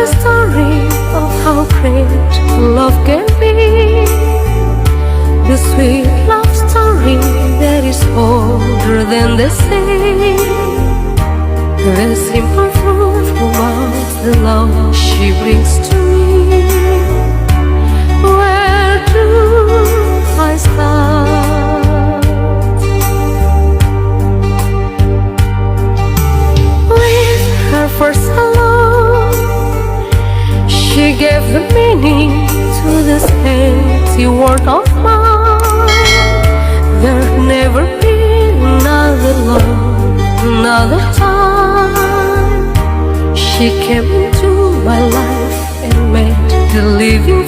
the story of how great love can be. The sweet love story that is older than the sea. The simple truth about the love she brings to me. Where do I start? With her first hello, she gave the meaning to this empty world of mine. There'll never be another love, another time. She came into my life and made the living